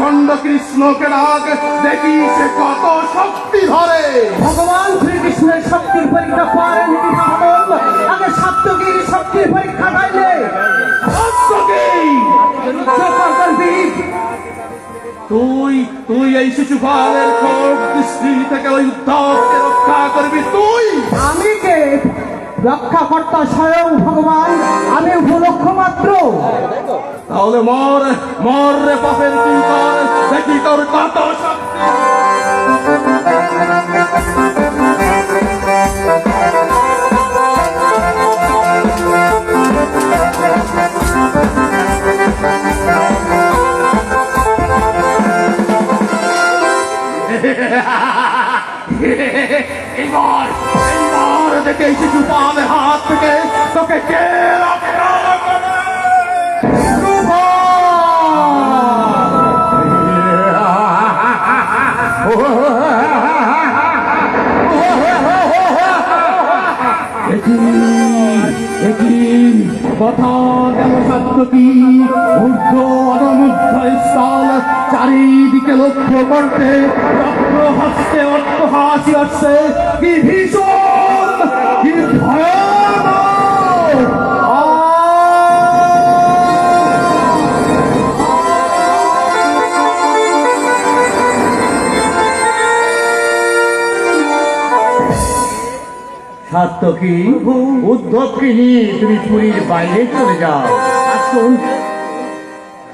ভণ্ড কৃষ্ণকে ডাক, দেখি সে কত শক্তি ধরে। ভগবান শ্রীকৃষ্ণের শক্তির পরীক্ষা করেন আগে সপ্তগিরি শক্তির পরীক্ষা পাইলে তুই তুই এই শিশুপালের কোপ দৃষ্টি থেকে ওই উদ্ধবকে রক্ষা করবি তুই? আমি কে? রক্ষাকর্তা স্বয়ং ভগবান, আমি উপলক্ষ মাত্র। তাহলে মর মর রে পাপের কিঙ্কর, দেখি তোর কত শক্তি। এইবার এইবার দেখে শিশুপালের হাত থেকে তোকে কে রক্ষা করে? কথা গেল সত্য কি? ঊর্ধ্ব অনমুগ্ধ স্থল চারিদিকে লক্ষ্য করতে চক্র হস্তে অর্থ হাসি আসছে। কি ভীষণ, কি ভয়ানক! সাত্তকী, উদ্ধবকে নিয়ে তুমি পুরীর বাইরে চলে যাও। আসুন